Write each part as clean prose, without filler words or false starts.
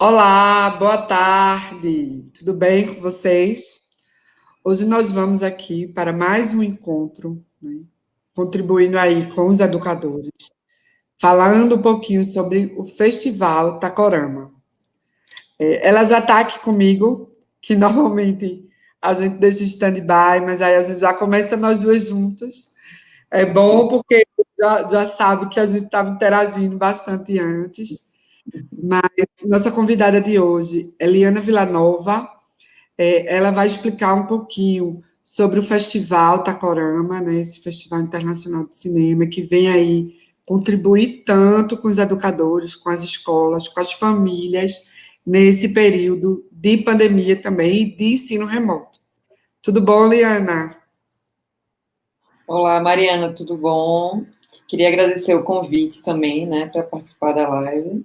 Olá, boa tarde. Tudo bem com vocês? Hoje nós vamos aqui para mais um encontro, né, contribuindo aí com os educadores, falando um pouquinho sobre o Festival Tacorama. Ela já está aqui comigo, que normalmente a gente deixa em stand-by, mas aí a gente já começa nós duas juntas. É bom porque já sabe que a gente estava interagindo bastante antes. Mas nossa convidada de hoje, Eliana Villanova, ela vai explicar um pouquinho sobre o Festival Tacorama, né, esse Festival Internacional de Cinema, que vem aí contribuir tanto com os educadores, com as escolas, com as famílias, nesse período de pandemia também e de ensino remoto. Tudo bom, Liana? Olá, Mariana, tudo bom? Queria agradecer o convite também, né, para participar da live.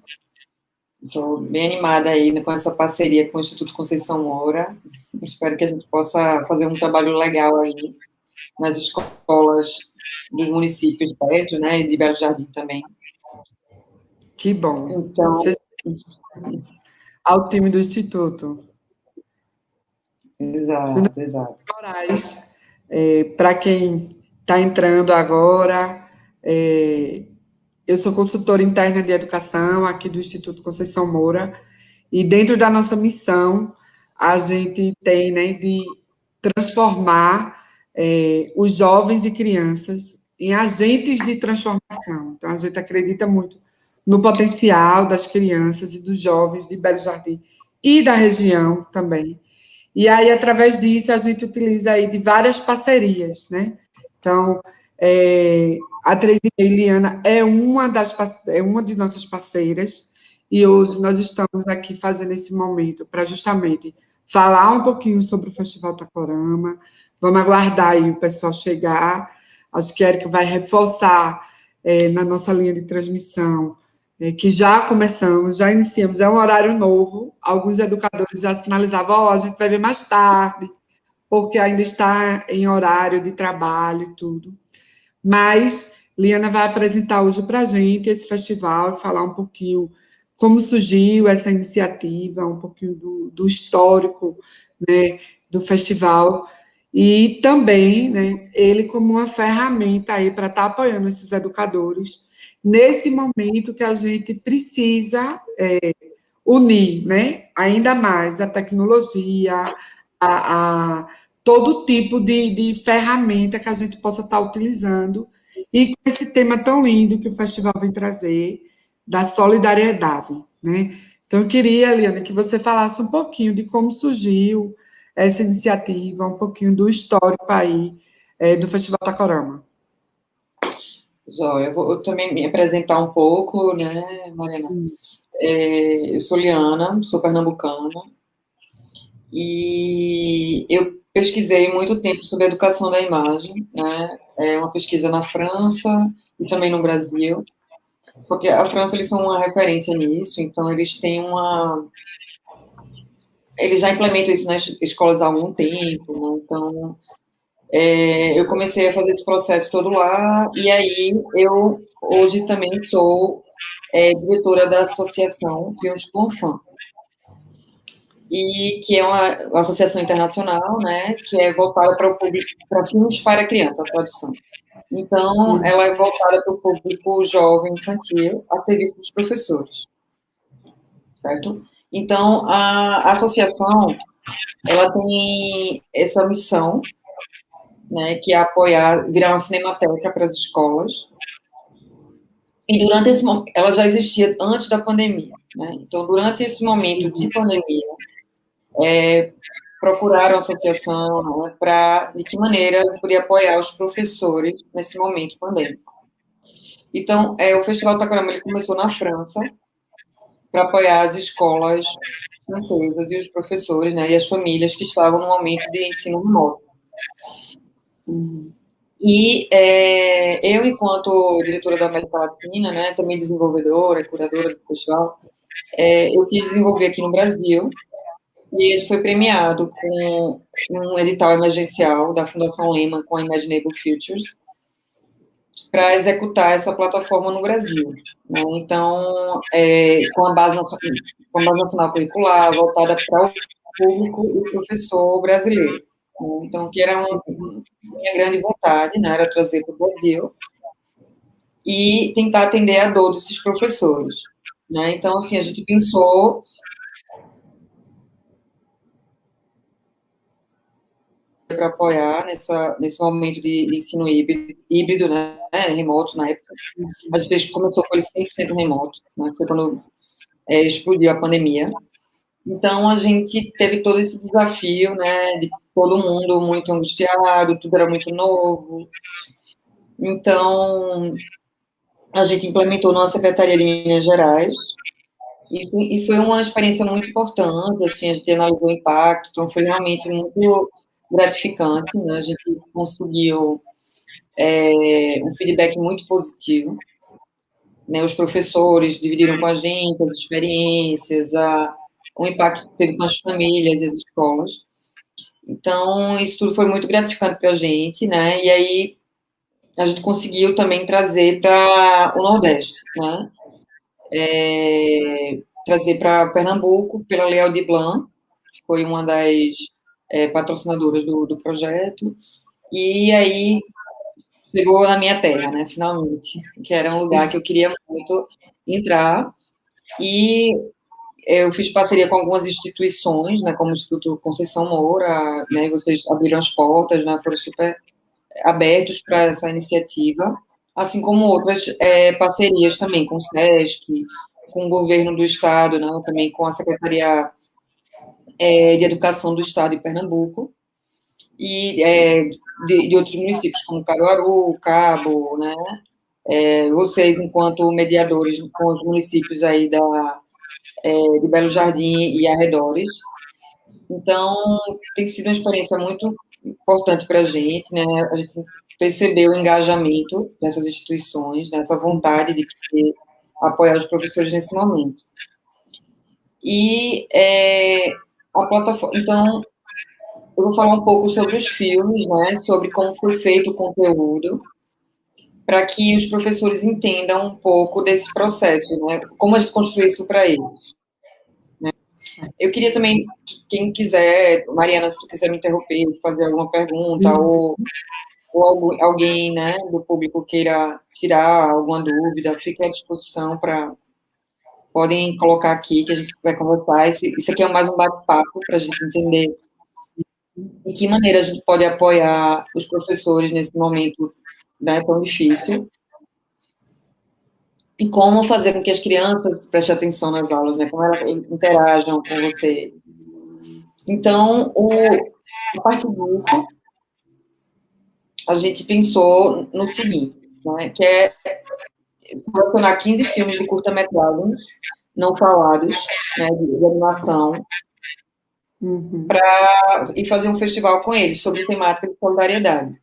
Estou bem animada aí com essa parceria com o Instituto Conceição Moura. Espero que a gente possa fazer um trabalho legal aí nas escolas dos municípios perto, né, e de Belo Jardim também. Que bom. Então, Seja ao time do Instituto. exato, exato. Moraes, para quem está entrando agora, eu sou consultora interna de educação aqui do Instituto Conceição Moura, e dentro da nossa missão, a gente tem, né, de transformar os jovens e crianças em agentes de transformação. Então, a gente acredita muito no potencial das crianças e dos jovens de Belo Jardim e da região também. E aí, através disso, a gente utiliza aí de várias parcerias, né? Então, a 3,5 Liana é uma de nossas parceiras, e hoje nós estamos aqui fazendo esse momento para justamente falar um pouquinho sobre o Festival Tacorama. Vamos aguardar aí o pessoal chegar. Acho que Érica vai reforçar na nossa linha de transmissão que já começamos, já iniciamos, é um horário novo. Alguns educadores já sinalizavam, a gente vai ver mais tarde, porque ainda está em horário de trabalho e tudo. Mas Liana vai apresentar hoje para a gente esse festival e falar um pouquinho como surgiu essa iniciativa, um pouquinho do histórico, né, do festival, e também, né, ele como uma ferramenta aí para estar apoiando esses educadores nesse momento que a gente precisa unir, né, ainda mais a tecnologia, a todo tipo de ferramenta que a gente possa estar utilizando, e com esse tema tão lindo que o festival vem trazer, da solidariedade, né? Então, eu queria, Eliana, que você falasse um pouquinho de como surgiu essa iniciativa, um pouquinho do histórico aí do Festival Tacorama. Joia, eu vou também me apresentar um pouco, né, Mariana? Eu sou Liana, sou pernambucana, e eu pesquisei muito tempo sobre a educação da imagem, né? É uma pesquisa na França e também no Brasil. Só que a França, eles são uma referência nisso, então eles têm uma... Eles já implementam isso nas escolas há algum tempo, né? Então, eu comecei a fazer esse processo todo lá, e aí eu hoje também sou diretora da associação Filmes com Fã, e que é uma associação internacional, né, que é voltada para o público, para filmes para criança, a tradução. Então, ela é voltada para o público jovem infantil, a serviço dos professores, certo? Então, a associação, ela tem essa missão, né, que é apoiar, virar uma cinemateca para as escolas, e durante esse momento, ela já existia antes da pandemia, né? Então, durante esse momento de pandemia, procuraram a associação, né, para de que maneira poderia apoiar os professores nesse momento pandêmico. Então, o Festival Tacorama ele começou na França para apoiar as escolas francesas e os professores, né, e as famílias que estavam no momento de ensino remoto. E eu, enquanto diretora da América Latina, né, também desenvolvedora, curadora do festival, eu quis desenvolver aqui no Brasil, e ele foi premiado com um edital emergencial da Fundação Lehman com a Imaginable Futures, para executar essa plataforma no Brasil. Né? Então, com a base nacional curricular, voltada para o público e o professor brasileiro. Né? Então, que era minha grande vontade, né, era trazer para o Brasil e tentar atender a dor desses professores. Né? Então, assim, a gente pensou para apoiar nesse momento de ensino híbrido, né, remoto na época. A gente começou com ele 100% remoto, né, foi quando explodiu a pandemia. Então, a gente teve todo esse desafio, né, de todo mundo muito angustiado, tudo era muito novo. Então, a gente implementou numa Secretaria de Minas Gerais, e foi uma experiência muito importante, assim, a gente analisou o impacto, então foi realmente muito gratificante, né, a gente conseguiu um feedback muito positivo, né, os professores dividiram com a gente as experiências, o impacto que teve com as famílias e as escolas. Então, isso tudo foi muito gratificante para a gente, né, e aí a gente conseguiu também trazer para o Nordeste, né, trazer para Pernambuco, pela Lei Aldir Blanc, que foi uma das patrocinadoras do projeto, e aí chegou na minha terra, né, finalmente, que era um lugar que eu queria muito entrar, e eu fiz parceria com algumas instituições, né, como o Instituto Conceição Moura, né, e vocês abriram as portas, né, foram super abertos para essa iniciativa, assim como outras parcerias também com o SESC, com o governo do estado, né, também com a Secretaria de Educação do Estado de Pernambuco, e de outros municípios, como Caruaru, Cabo, né, vocês, enquanto mediadores com os municípios aí de Belo Jardim e arredores. Então, tem sido uma experiência muito importante para a gente, né? A gente percebeu o engajamento dessas instituições, nessa vontade de querer apoiar os professores nesse momento. E a plataforma, então, eu vou falar um pouco sobre os filmes, né? Sobre como foi feito o conteúdo, para que os professores entendam um pouco desse processo, né? Como a gente construiu isso para eles. Né? Eu queria também, quem quiser, Mariana, se tu quiser me interromper, fazer alguma pergunta, ou alguém, né, do público queira tirar alguma dúvida, fique à disposição podem colocar aqui que a gente vai conversar. Isso aqui é mais um bate-papo para a gente entender de que maneira a gente pode apoiar os professores nesse momento, né, tão difícil, e como fazer com que as crianças prestem atenção nas aulas, né, como elas interajam com você. Então, a partir disso, a gente pensou no seguinte, né, que é selecionar 15 filmes de curta-metragens não falados, né, de animação, e fazer um festival com eles sobre temática de solidariedade.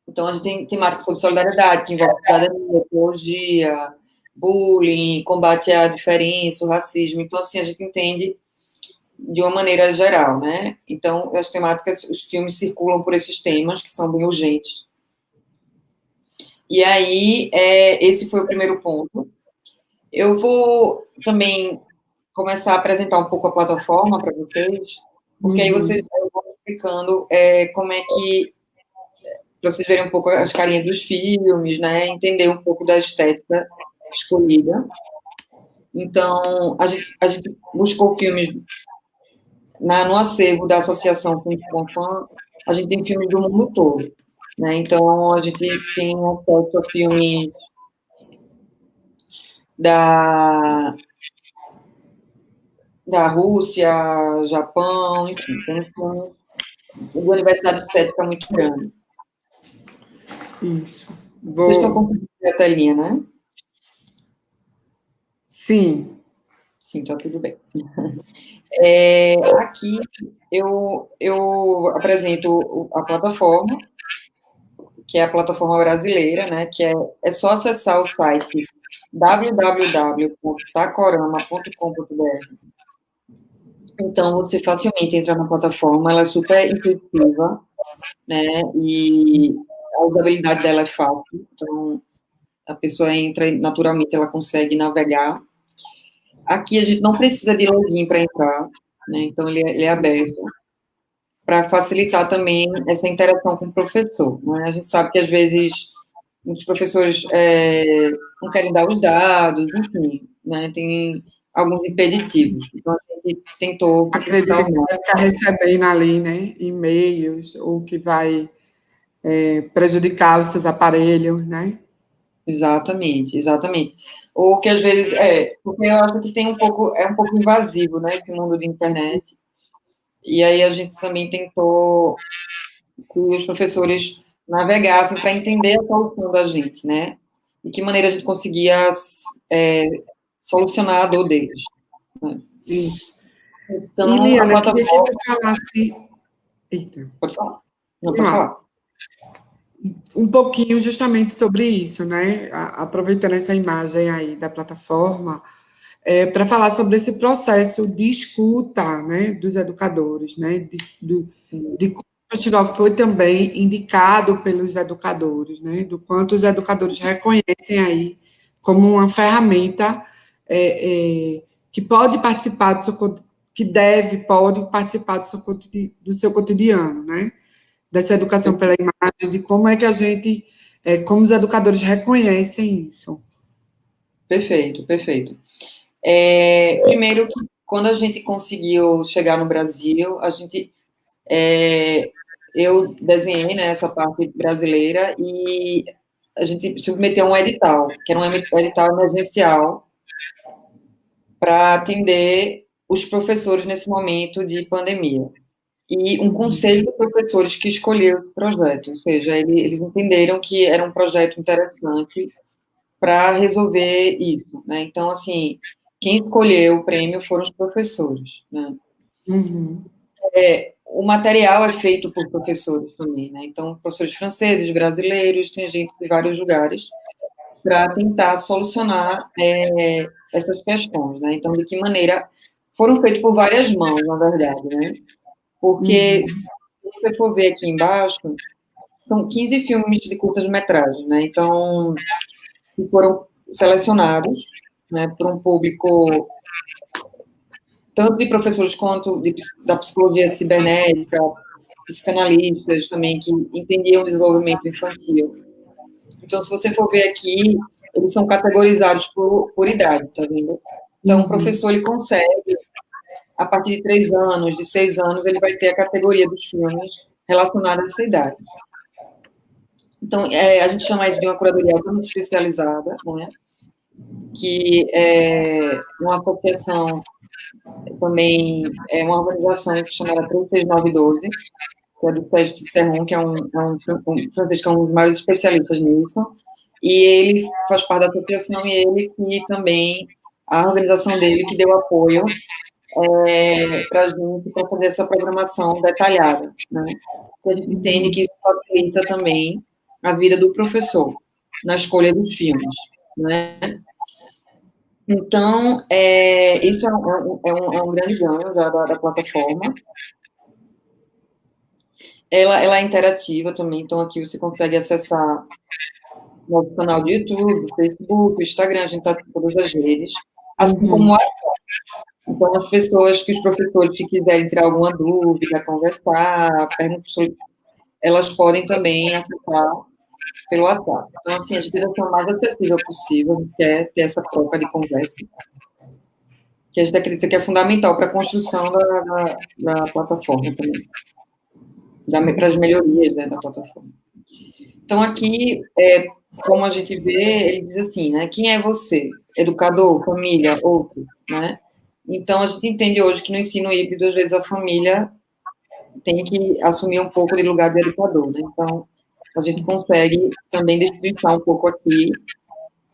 Então, a gente tem temática sobre solidariedade, que envolve cidadania, ecologia, bullying, combate à diferença, o racismo. Então, assim, a gente entende de uma maneira geral, né? Então, as temáticas, os filmes circulam por esses temas, que são bem urgentes. E aí, esse foi o primeiro ponto. Eu vou também começar a apresentar um pouco a plataforma para vocês, porque aí vocês vão explicando como é que, para vocês verem um pouco as carinhas dos filmes, né, entender um pouco da estética escolhida. Então, a gente buscou filmes no acervo da Associação Filmes com Fã, a gente tem filmes do mundo todo, né, então a gente tem acesso a filmes da Rússia, Japão, enfim, tem uma diversidade estética muito grande. Isso. Vocês estão conseguindo ver a telinha, né? Sim. Sim, está tudo bem. Aqui eu apresento a plataforma, que é a plataforma brasileira, né? Que é só acessar o site www.tacorama.com.br. Então, você facilmente entra na plataforma, ela é super intuitiva, né? E a usabilidade dela é fácil, então a pessoa entra e naturalmente ela consegue navegar. Aqui a gente não precisa de login para entrar, né? Então ele é aberto para facilitar também essa interação com o professor, né? A gente sabe que às vezes muitos professores não querem dar os dados, enfim, né? Tem alguns impeditivos. Então a gente tentou Acredito que vai ficar recebendo ali, né, e-mails, ou que vai prejudicar os seus aparelhos, né? Exatamente, exatamente. Ou que às vezes porque eu acho que tem um pouco invasivo, né, esse mundo de internet. E aí a gente também tentou que os professores navegassem para entender a solução da gente, né? De que maneira a gente conseguia solucionar a dor deles. Né? Isso. Então, E, Liana, a eu queria que plataforma... você falasse... Eita. Pode falar. Não, pode falar. Um pouquinho justamente sobre isso, né? Aproveitando essa imagem aí da plataforma, para falar sobre esse processo de escuta, né, dos educadores, né? De como o festival foi também indicado pelos educadores, né? Do quanto os educadores reconhecem aí como uma ferramenta que pode participar pode participar do seu cotidiano, né? Dessa educação pela imagem, de como é que a gente, como os educadores reconhecem isso. Perfeito, perfeito. Primeiro que quando a gente conseguiu chegar no Brasil, eu desenhei, né, essa parte brasileira e a gente submeteu um edital, que era um edital emergencial para atender os professores nesse momento de pandemia. E um conselho de professores que escolheu o projeto, ou seja, eles entenderam que era um projeto interessante para resolver isso, né? Então, assim, quem escolheu o prêmio foram os professores, né? Uhum. O material é feito por professores também, né? Então, professores franceses, brasileiros, tem gente de vários lugares para tentar solucionar essas questões, né? Então, de que maneira foram feitos por várias mãos, na verdade, né? Porque, se você for ver aqui embaixo, são 15 filmes de curtas-metragens, né? Então, que foram selecionados, né, por um público tanto de professores quanto da psicologia cibernética, psicanalistas também, que entendiam o desenvolvimento infantil. Então, se você for ver aqui, eles são categorizados por idade, tá vendo? Então, o professor, ele consegue, a partir de 3 anos, de 6 anos, ele vai ter a categoria dos filmes relacionados a essa idade. Então, a gente chama isso de uma curadoria altamente especializada, né? Que é uma associação também, é uma organização chamada 36912, que é do Sérgio Tisserron, que é um francês que é um dos maiores especialistas nisso, e ele faz parte da associação, e ele que também, a organização dele que deu apoio para a gente, para fazer essa programação detalhada, né? Porque a gente entende que isso facilita também a vida do professor na escolha dos filmes, né? Então, isso é um grande ganho da plataforma. Ela é interativa também, então aqui você consegue acessar nosso canal de YouTube, Facebook, Instagram, a gente está em todas as redes, assim como então as pessoas, que os professores que quiserem tirar alguma dúvida, conversar, perguntar, elas podem também acessar pelo WhatsApp. Então, assim, a gente deixa o mais acessível possível, a gente quer ter essa troca de conversa, que a gente acredita que é fundamental para a construção da plataforma também, para as melhorias, né, da plataforma. Então, aqui, como a gente vê, ele diz assim, né, quem é você? Educador, família, outro, né? Então, a gente entende hoje que no ensino híbrido, às vezes, a família tem que assumir um pouco de lugar de educador, né? Então, a gente consegue também destrinchar um pouco aqui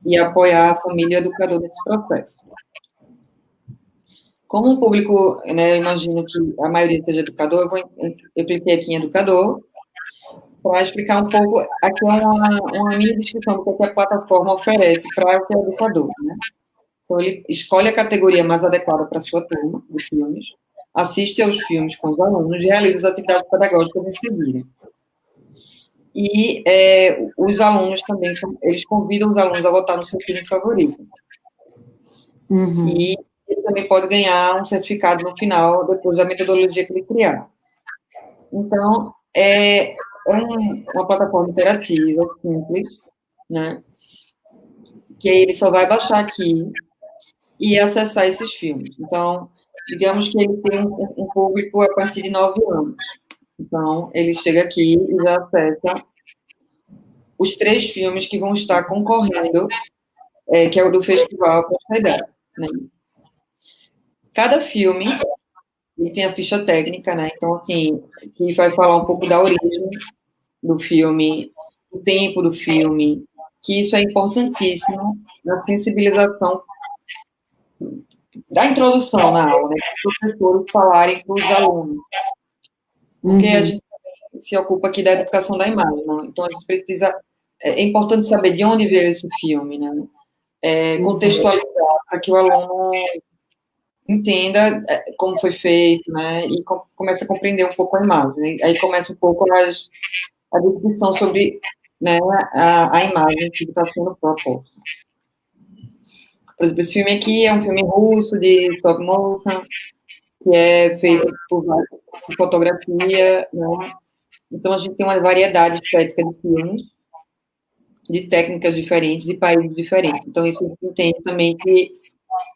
e apoiar a família e o educador nesse processo. Como o público, né, eu imagino que a maioria seja educador, eu cliquei aqui em educador, para explicar um pouco, aqui é uma mini descrição do que a plataforma oferece para o educador, né? Então, ele escolhe a categoria mais adequada para a sua turma, de filmes, assiste aos filmes com os alunos e realiza as atividades pedagógicas em seguida. E os alunos também, eles convidam os alunos a votar no seu filme favorito. Uhum. E ele também pode ganhar um certificado no final, depois da metodologia que ele criar. Então, é uma plataforma interativa, simples, né? Que aí ele só vai baixar aqui e acessar esses filmes. Então, digamos que ele tem um público a partir de 9 anos. Então, ele chega aqui e já acessa os 3 filmes que vão estar concorrendo, que é o do Festival Prosperidade, né? Cada filme, ele tem a ficha técnica, né? Então, assim, que vai falar um pouco da origem do filme, o tempo do filme, que isso é importantíssimo na sensibilização da introdução na aula, né? Os professores falarem para os alunos. Porque a gente se ocupa aqui da educação da imagem, né? Então a gente precisa, é importante saber de onde veio esse filme, né? Contextualizar para que o aluno entenda como foi feito, né? E comece a compreender um pouco a imagem. Né? Aí começa um pouco a discussão sobre, né, a imagem que está sendo proposta. Por exemplo, esse filme aqui é um filme russo de stop motion, que é feito por fotografia, né? Então, a gente tem uma variedade estética de filmes, de técnicas diferentes, de países diferentes. Então, isso a gente entende também que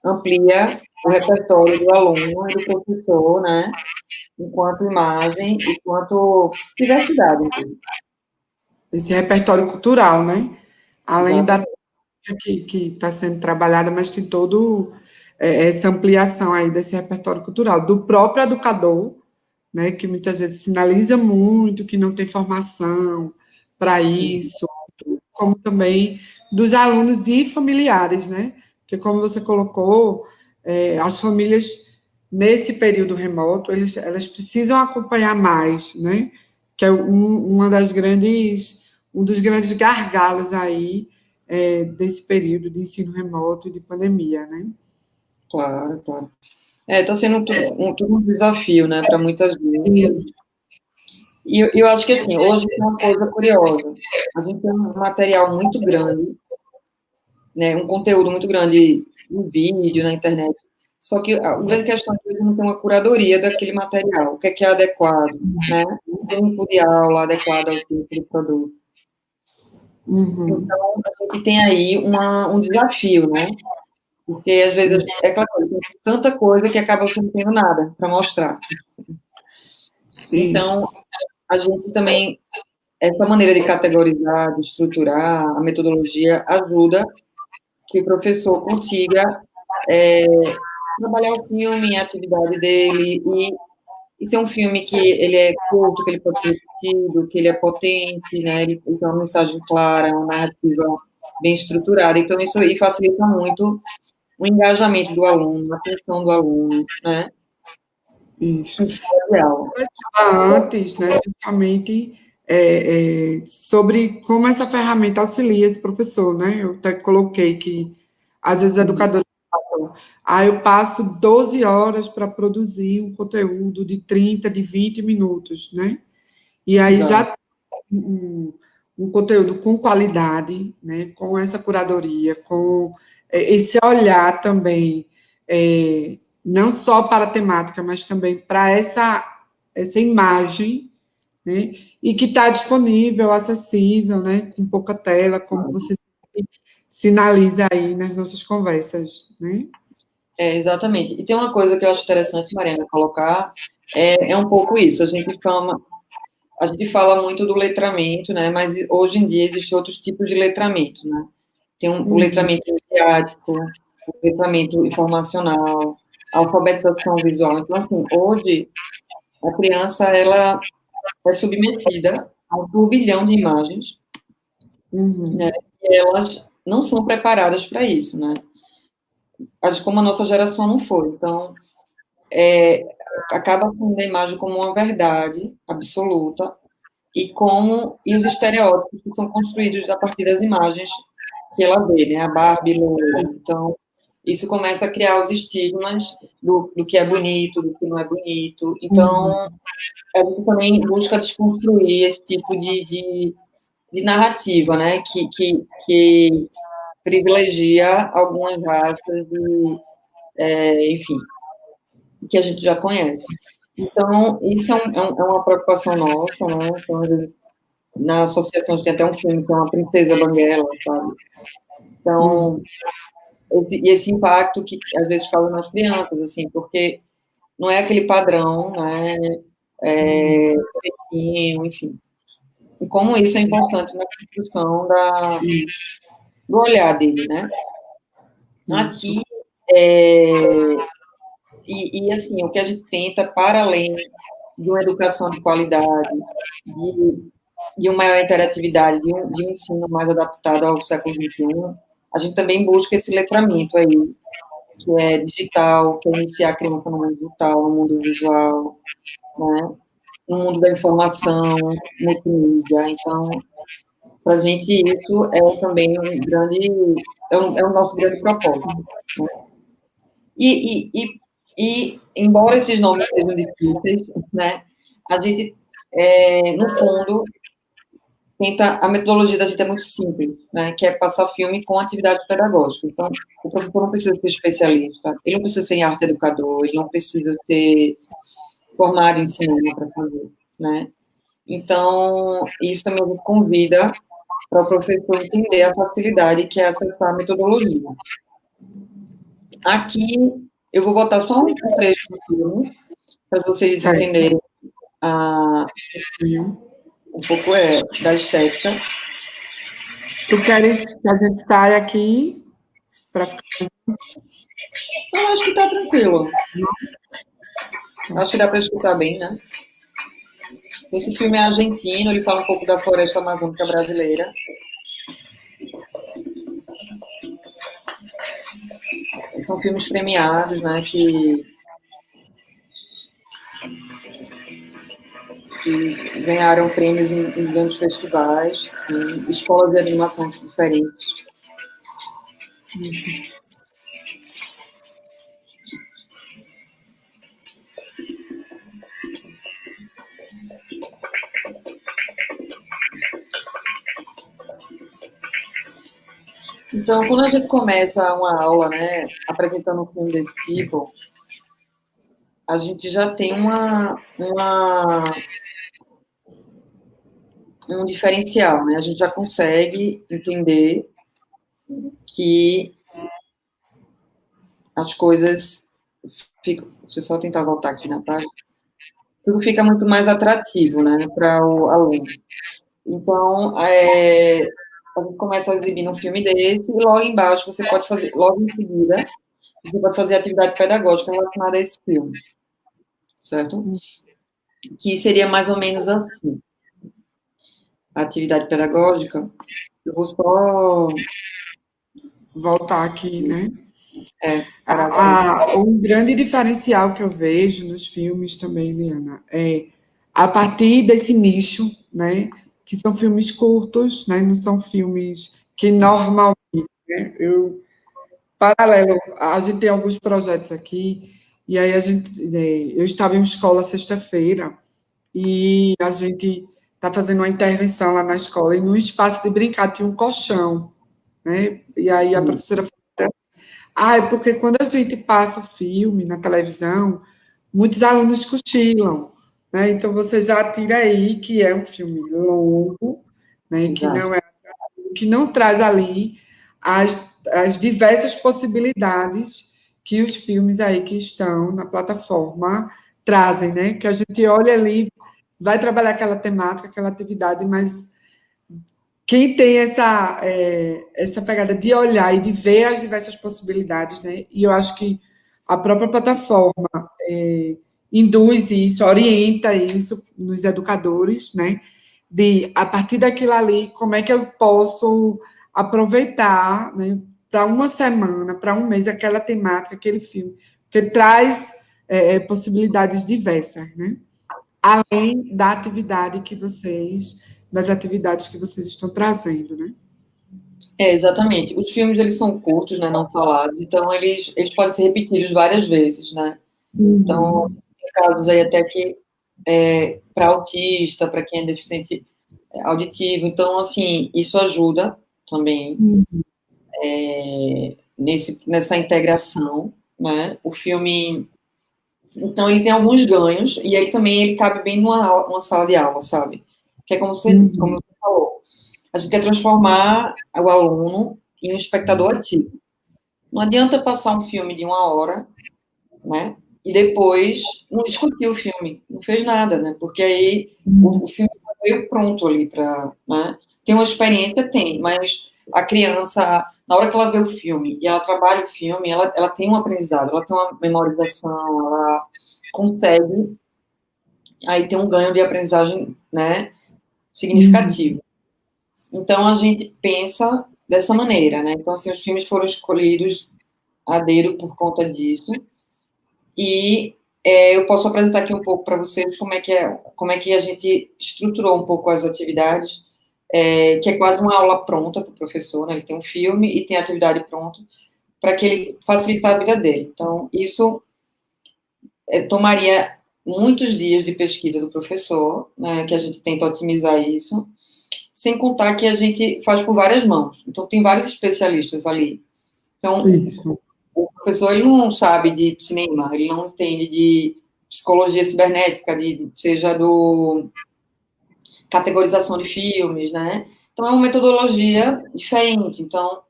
amplia o repertório do aluno e do professor, né? Enquanto imagem, enquanto diversidade. Esse repertório cultural, né? Além da Exatamente. que está sendo trabalhada, mas tem todo essa ampliação aí desse repertório cultural, do próprio educador, né, que muitas vezes sinaliza muito que não tem formação para isso, como também dos alunos e familiares, né? Porque, como você colocou, as famílias, nesse período remoto, elas precisam acompanhar mais, né? Que é um dos grandes gargalos aí desse período de ensino remoto e de pandemia, né? Claro, claro. Está sendo tudo um desafio, né, para muitas vezes. E eu acho que, assim, hoje tem uma coisa curiosa. A gente tem um material muito grande, né, um conteúdo muito grande no vídeo, na internet. Só que a grande questão é que a gente não tem uma curadoria daquele material. O que é adequado, né? Um tempo de aula adequado ao tempo do produto. Então, a gente tem aí um desafio, né? Porque, às vezes, é aquela coisa, tem tanta coisa que acaba você não tendo nada para mostrar. Então, a gente também, essa maneira de categorizar, de estruturar, a metodologia ajuda que o professor consiga trabalhar o filme, a atividade dele, e ser um filme que ele é curto, que ele pode ser repetido, que ele é potente, né? Ele tem uma mensagem clara, uma narrativa bem estruturada. Então, isso aí facilita muito o engajamento do aluno, a atenção do aluno, né? Isso. Real. Antes, né, justamente sobre como essa ferramenta auxilia esse professor, né? Eu até coloquei que, às vezes, educadores falam, eu passo 12 horas para produzir um conteúdo de 30, de 20 minutos, né? E aí já um conteúdo com qualidade, né? Com essa curadoria, com esse olhar também, não só para a temática, mas também para essa imagem, né? E que está disponível, acessível, né? Com pouca tela, como você sinaliza aí nas nossas conversas, né? Exatamente. E tem uma coisa que eu acho interessante, Mariana, colocar, é um pouco isso. A gente fala muito do letramento, né? Mas hoje em dia existem outros tipos de letramento, né? Tem o letramento midiático, o letramento informacional, a alfabetização visual. Então, assim, hoje a criança ela é submetida a um turbilhão de imagens, né? E elas não são preparadas para isso, né? Como a nossa geração não foi. Então, acaba sendo a imagem como uma verdade absoluta e os estereótipos que são construídos a partir das imagens que ela vê, né? A Barbie loira. Então, isso começa a criar os estigmas do que é bonito, do que não é bonito. Então, a gente também busca desconstruir esse tipo de narrativa, né, que privilegia algumas raças e, enfim, que a gente já conhece. Então, isso é uma preocupação nossa, né? Então, na associação a gente tem até um filme que é uma Princesa Banguela, sabe? Então, esse impacto que às vezes causa nas crianças, assim, porque não é aquele padrão, né? Enfim. E como isso é importante na construção do olhar dele, né? Aqui, assim, o que a gente tenta, para além de uma educação de qualidade, de uma maior interatividade, de um ensino mais adaptado ao século XXI, a gente também busca esse letramento aí, que é digital, que é iniciar a criança no mundo digital, no mundo visual, né? No mundo da informação, multimídia. Então, para a gente, isso é também um grande, é o nosso grande propósito. Né? Embora esses nomes sejam difíceis, né, a gente, no fundo, a metodologia da gente é muito simples, né, que é passar filme com atividade pedagógica. Então, o professor não precisa ser especialista, ele não precisa ser em arte educador, ele não precisa ser formado em cinema para fazer, né. Então, isso também a gente convida para o professor entender a facilidade que é acessar a metodologia. Aqui, eu vou botar só um trecho do filme, para vocês entenderem um pouco da estética. Tu queres que a gente saia aqui para ficar... Não, acho que está tranquilo. Acho que dá para escutar bem, né? Esse filme é argentino, ele fala um pouco da floresta amazônica brasileira. São filmes premiados, né, que ganharam prêmios em grandes festivais, em escolas de animação diferentes. Então, quando a gente começa uma aula, né, apresentando um filme desse tipo, a gente já tem um diferencial, né? A gente já consegue entender que as coisas ficam... Deixa eu só tentar voltar aqui na página. Tudo fica muito mais atrativo, né, para o aluno. Então, a gente começa a exibir um filme desse e logo embaixo você pode fazer, logo em seguida, você pode fazer atividade pedagógica relacionada a esse filme, certo? Que seria mais ou menos assim. A atividade pedagógica, eu vou só voltar aqui, né? Assim. Um grande diferencial que eu vejo nos filmes também, Liana, é a partir desse nicho, né? Que são filmes curtos, né? Não são filmes que normalmente, né? Paralelo, a gente tem alguns projetos aqui, e aí eu estava em escola sexta-feira, e a gente está fazendo uma intervenção lá na escola, e no espaço de brincar tinha um colchão, né? E aí a professora falou, é porque quando a gente passa filme na televisão, muitos alunos cochilam, né? Então você já tira aí que é um filme longo, né? Que não traz ali as diversas possibilidades que os filmes aí que estão na plataforma trazem, né? Que a gente olha ali, vai trabalhar aquela temática, aquela atividade, mas quem tem essa pegada de olhar e de ver as diversas possibilidades, né? E eu acho que a própria plataforma induz isso, orienta isso nos educadores, né? De, a partir daquilo ali, como é que eu posso aproveitar, né, para uma semana, para um mês, aquela temática, aquele filme, que traz possibilidades diversas, né? Além da atividade das atividades que vocês estão trazendo, né? Exatamente. Os filmes, eles são curtos, né, não falados, então eles podem ser repetidos várias vezes, né? Então, tem casos aí até que para autista, para quem é deficiente auditivo. Então, assim, isso ajuda também nessa integração, né? O filme, então, ele tem alguns ganhos, e ele também ele cabe bem numa sala de aula, sabe? Que é como você falou, a gente quer transformar o aluno em um espectador ativo. Não adianta passar um filme de 1 hora, né? E depois não discutir o filme, não fez nada, né? Porque aí o filme veio pronto ali para, né? Tem uma experiência, tem, mas a criança, na hora que ela vê o filme e ela trabalha o filme, ela tem um aprendizado, ela tem uma memorização, ela consegue aí ter um ganho de aprendizagem, né? Significativo. Então a gente pensa dessa maneira, né? Então assim, os filmes foram escolhidos a dedo por conta disso. E eu posso apresentar aqui um pouco para vocês como é que a gente estruturou um pouco as atividades, que é quase uma aula pronta para o professor, né? Ele tem um filme e tem a atividade pronta para que ele facilitar a vida dele. Então, isso tomaria muitos dias de pesquisa do professor, né? Que a gente tenta otimizar isso, sem contar que a gente faz por várias mãos. Então, tem vários especialistas ali. Então, Isso. o professor ele não sabe de cinema, ele não entende de psicologia cibernética, seja do categorização de filmes, né? Então, é uma metodologia diferente. Então,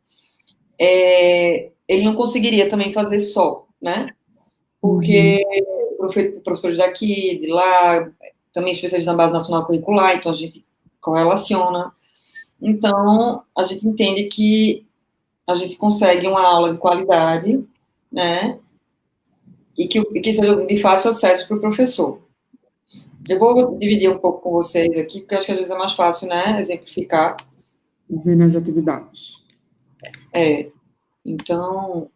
ele não conseguiria também fazer só, né? Porque professores daqui, de lá, também especialistas na base nacional curricular, então a gente correlaciona. Então, a gente entende que a gente consegue uma aula de qualidade, né? E que seja de fácil acesso para o professor. Eu vou dividir um pouco com vocês aqui, porque acho que às vezes é mais fácil, né, exemplificar. Vendo as atividades. Então,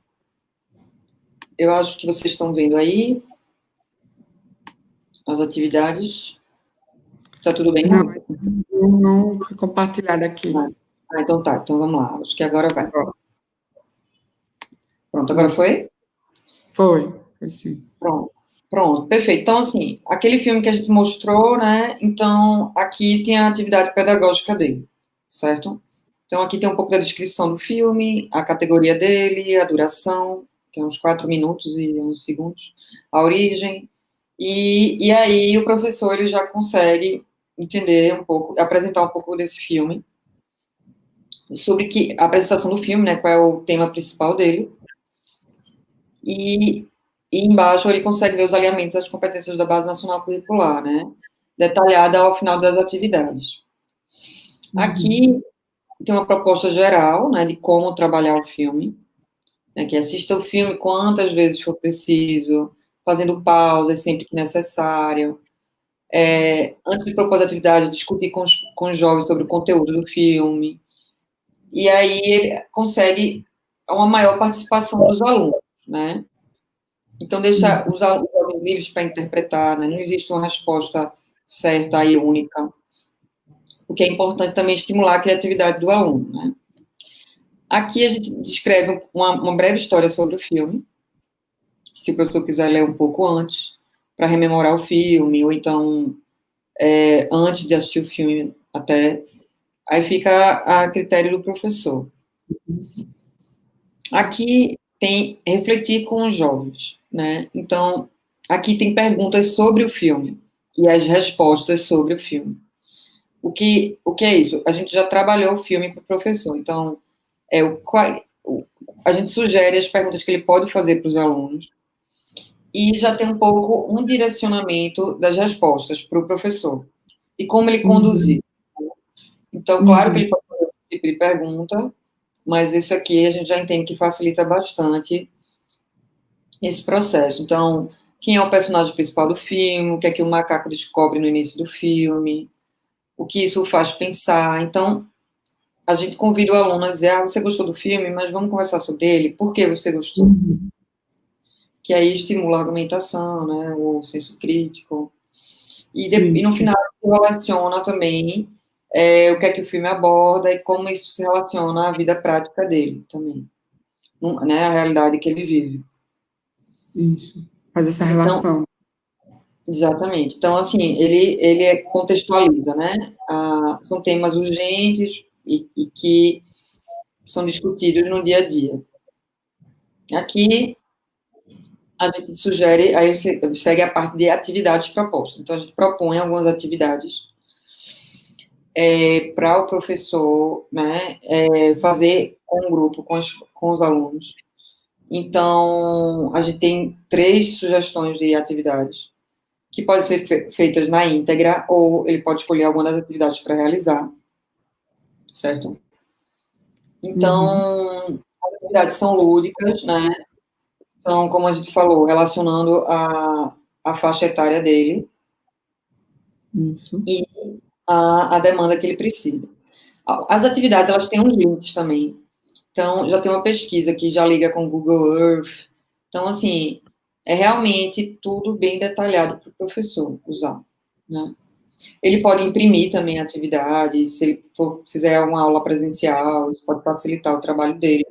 eu acho que vocês estão vendo aí as atividades. Está tudo bem? Não foi compartilhado aqui. Então tá, então vamos lá. Acho que agora vai. Pronto, agora foi? Foi sim. Pronto, perfeito. Então, assim, aquele filme que a gente mostrou, né? Então, aqui tem a atividade pedagógica dele, certo? Então, aqui tem um pouco da descrição do filme, a categoria dele, a duração, que é uns 4 minutos e uns segundos, a origem, e aí o professor ele já consegue entender um pouco, apresentar um pouco desse filme, sobre a apresentação do filme, né? Qual é o tema principal dele, e embaixo ele consegue ver os alinhamentos das competências da Base Nacional Curricular, né? Detalhada ao final das atividades. Aqui tem uma proposta geral, né, de como trabalhar o filme, né, que assista o filme quantas vezes for preciso, fazendo pausas sempre que necessário. Antes de propor a atividade, discutir com os jovens sobre o conteúdo do filme. E aí ele consegue uma maior participação dos alunos, né? Então, deixar os alunos livres para interpretar, né? Não existe uma resposta certa e única. O que é importante também estimular a criatividade do aluno, né? Aqui a gente descreve uma breve história sobre o filme, se o professor quiser ler um pouco antes, para rememorar o filme, ou então antes de assistir o filme até, aí fica a critério do professor. Aqui tem refletir com os jovens, né? Então, aqui tem perguntas sobre o filme e as respostas sobre o filme. O que é isso? A gente já trabalhou o filme para o professor, então a gente sugere as perguntas que ele pode fazer para os alunos e já tem um pouco um direcionamento das respostas para o professor e como ele conduzir. Então, claro que ele pode fazer esse tipo de pergunta, mas isso aqui a gente já entende que facilita bastante esse processo. Então, quem é o personagem principal do filme, o que é que o macaco descobre no início do filme, o que isso faz pensar. Então, a gente convida o aluno a dizer, você gostou do filme, mas vamos conversar sobre ele, por que você gostou? Que aí estimula a argumentação, né, o senso crítico. E no final, relaciona também o que é que o filme aborda e como isso se relaciona à vida prática dele também, né, a realidade que ele vive. Isso, faz essa relação. Exatamente. Então, assim, ele contextualiza, né? São temas urgentes e que são discutidos no dia a dia. Aqui, a gente sugere, aí você segue a parte de atividades propostas. Então, a gente propõe algumas atividades para o professor, né, fazer com o grupo, com os alunos. Então, a gente tem 3 sugestões de atividades que podem ser feitas na íntegra, ou ele pode escolher alguma das atividades para realizar, certo? Então, as atividades são lúdicas, né? São, como a gente falou, relacionando a faixa etária dele Isso. e a demanda que ele precisa. As atividades, elas têm uns links também. Então, já tem uma pesquisa que já liga com o Google Earth. Então, assim, é realmente tudo bem detalhado para o professor usar, né? Ele pode imprimir também a atividade, se ele fizer uma aula presencial, isso pode facilitar o trabalho dele.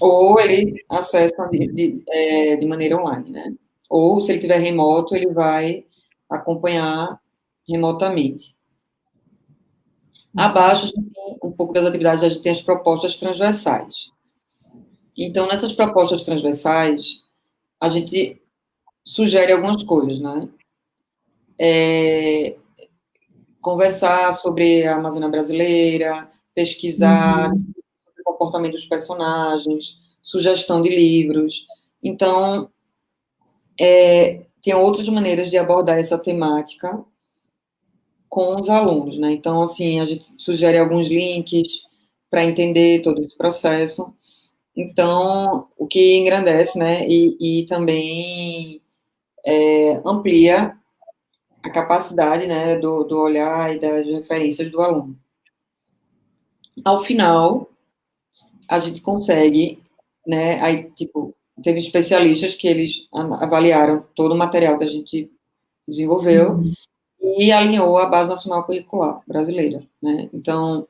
Ou ele acessa de maneira online, né? Ou, se ele tiver remoto, ele vai acompanhar remotamente. Abaixo, a gente tem um pouco das atividades, a gente tem as propostas transversais. Então, nessas propostas transversais, a gente sugere algumas coisas, né? Conversar sobre a Amazônia brasileira, pesquisar sobre o comportamento dos personagens, sugestão de livros. Então, tem outras maneiras de abordar essa temática com os alunos, né? Então, assim, a gente sugere alguns links para entender todo esse processo. Então, o que engrandece, né? E também amplia a capacidade, né, do olhar e das referências do aluno. Ao final, a gente consegue, né, aí, tipo, teve especialistas que eles avaliaram todo o material que a gente desenvolveu e alinhou a Base Nacional Curricular Brasileira, né? Então,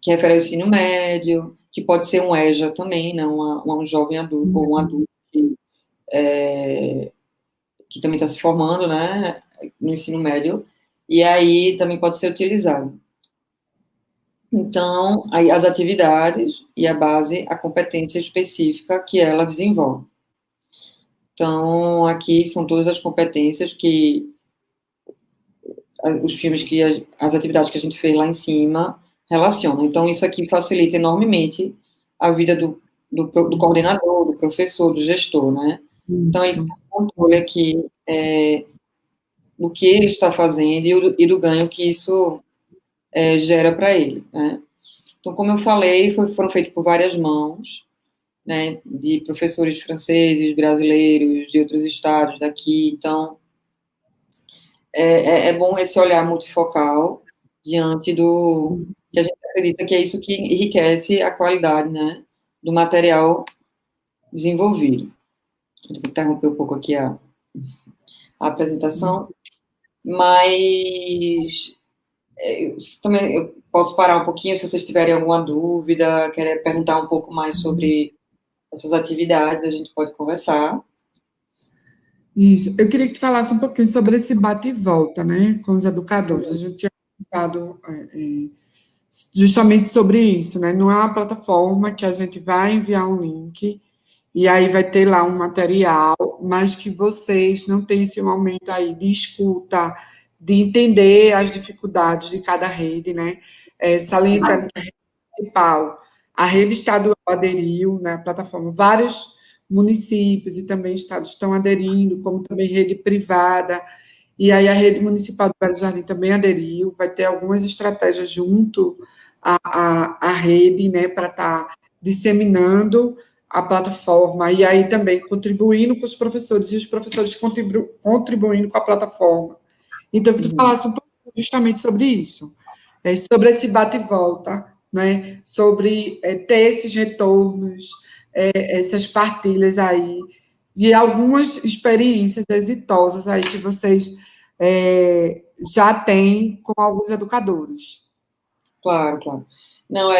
que refere ao ensino médio, que pode ser um EJA também, né, um jovem adulto, ou um adulto que também está se formando, né, no ensino médio, e aí também pode ser utilizado. Então, aí as atividades e a base, a competência específica que ela desenvolve. Então, aqui são todas as competências que os filmes que as atividades que a gente fez lá em cima relacionam. Então, isso aqui facilita enormemente a vida do coordenador, do professor, do gestor, né? Então, ele tem um controle aqui do que ele está fazendo e do ganho que isso gera para ele, né? Então, como eu falei, foram feitos por várias mãos, né, de professores franceses, brasileiros, de outros estados daqui. Então, é bom esse olhar multifocal diante do que a gente acredita que é isso que enriquece a qualidade, né, do material desenvolvido. Vou interromper um pouco aqui a apresentação, mas também eu posso parar um pouquinho se vocês tiverem alguma dúvida, querem perguntar um pouco mais sobre essas atividades, a gente pode conversar. Isso. Eu queria que tu falasse um pouquinho sobre esse bate e volta, né, com os educadores. A gente tinha pensado justamente sobre isso, né? Não é uma plataforma que a gente vai enviar um link e aí vai ter lá um material, mas que vocês não têm esse momento aí de escuta, de entender as dificuldades de cada rede, né? Salientando que a rede principal, a rede estadual aderiu, né, à plataforma, vários municípios e também estados estão aderindo, como também rede privada, e aí a rede municipal do Belo Jardim também aderiu, vai ter algumas estratégias junto à rede, né, para estar disseminando a plataforma, e aí também contribuindo com os professores, e os professores contribuindo com a plataforma. Então, que tu falasse um pouco justamente sobre isso, sobre esse bate e volta, né, sobre ter esses retornos, essas partilhas aí, e algumas experiências exitosas aí que vocês já têm com alguns educadores. Claro, claro. Não,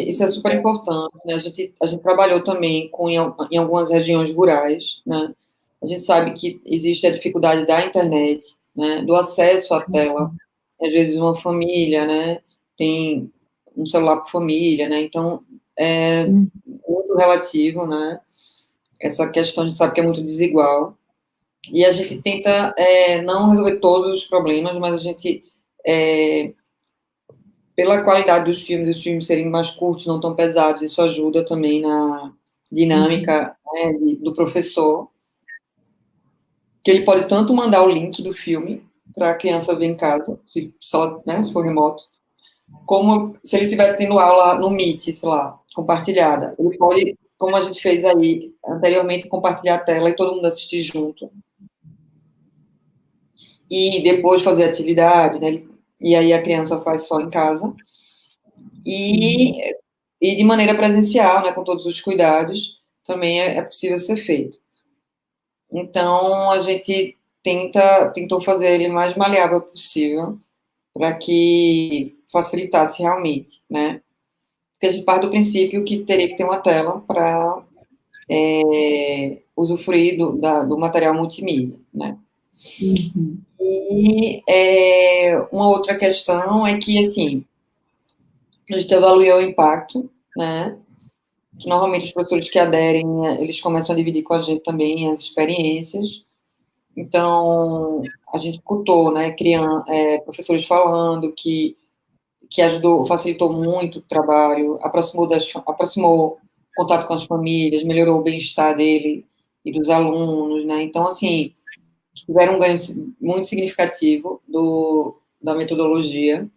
isso é super importante, né? A gente trabalhou também em algumas regiões rurais, né? A gente sabe que existe a dificuldade da internet, né, do acesso à tela. Às vezes uma família, né, tem um celular por família, né, então é muito relativo, né, essa questão a gente sabe que é muito desigual. E a gente tenta não resolver todos os problemas, mas a gente, pela qualidade dos filmes, os filmes serem mais curtos, não tão pesados, isso ajuda também na dinâmica, né, do professor, que ele pode tanto mandar o link do filme para a criança ver em casa, se for remoto, como se ele estiver tendo aula no Meet, sei lá, compartilhada. Ele pode, como a gente fez aí anteriormente, compartilhar a tela e todo mundo assistir junto. E depois fazer atividade, né? E aí a criança faz só em casa. E de maneira presencial, né, com todos os cuidados, também é possível ser feito. Então, a gente tentou fazer ele mais maleável possível, para que facilitasse realmente, né? Porque a gente parte do princípio que teria que ter uma tela para usufruir do material multimídia, né? E uma outra questão é que, assim, a gente avaliou o impacto, né? Que normalmente os professores que aderem, eles começam a dividir com a gente também as experiências. Então, a gente escutou, né, professores falando que ajudou, facilitou muito o trabalho, aproximou o contato com as famílias, melhorou o bem-estar dele e dos alunos, né? Então, assim, tiveram um ganho muito significativo da metodologia,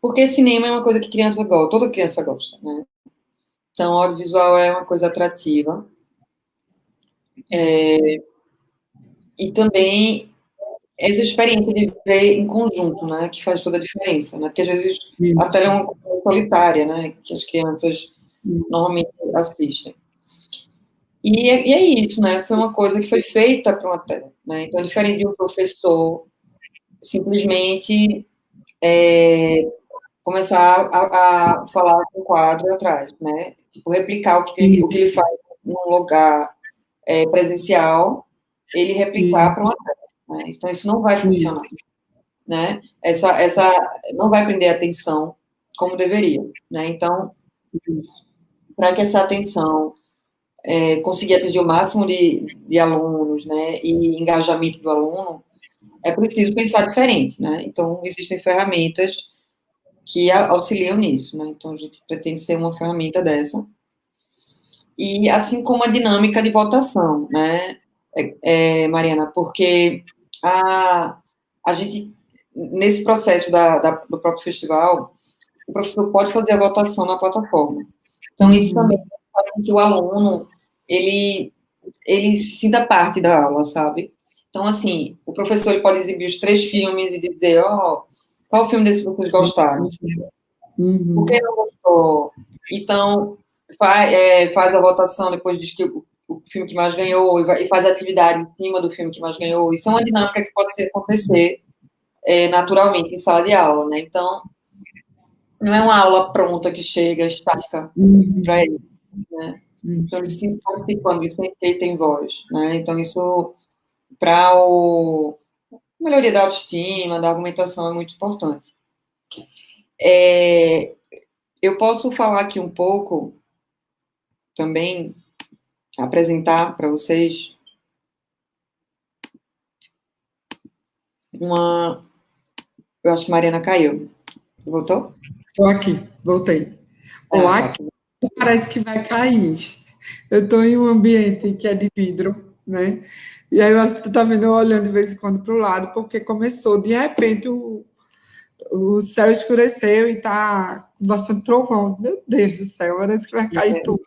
porque cinema é uma coisa que criança gosta, toda criança gosta, né? Então, o audiovisual é uma coisa atrativa. E também essa experiência de ver em conjunto, né, que faz toda a diferença, né? Porque às vezes a tela é uma coisa solitária, né, que as crianças normalmente assistem. E é isso, né? Foi uma coisa que foi feita para uma tela, né? Então, diferente de um professor simplesmente começar a falar com o quadro atrás, né? Tipo, replicar o que ele faz num lugar presencial, ele replicar para uma tela, né? Então, isso não vai funcionar, né? Essa não vai prender a atenção como deveria, né? Então, para que essa atenção conseguir atingir o máximo de alunos, né, e engajamento do aluno, é preciso pensar diferente, né? Então, existem ferramentas que auxiliam nisso, né? Então, a gente pretende ser uma ferramenta dessa. E assim como a dinâmica de votação, né, Mariana, porque a gente, nesse processo do próprio festival, o professor pode fazer a votação na plataforma. Então, isso também faz com que o aluno, ele se sinta parte da aula, sabe? Então, assim, o professor ele pode exibir os 3 filmes e dizer, qual filme desse vocês gostaram? Por que não gostou? Então, faz a votação, depois diz que o filme que mais ganhou e faz a atividade em cima do filme que mais ganhou. Isso é uma dinâmica que pode acontecer naturalmente em sala de aula, né? Então, não é uma aula pronta que chega, estática, para eles, né? Então, eles se participando, eles sentem que ele tem voz, né? Então, isso, para a melhoria da autoestima, da argumentação, é muito importante. Eu posso falar aqui um pouco, também, apresentar para vocês eu acho que Mariana caiu. Voltou? Estou aqui, voltei. Aqui parece que vai cair. Eu estou em um ambiente que é de vidro, né? E aí eu acho que tu tá vendo eu olhando de vez em quando para o lado, porque começou, de repente, o céu escureceu e tá com bastante trovão. Meu Deus do céu, parece que vai cair tudo.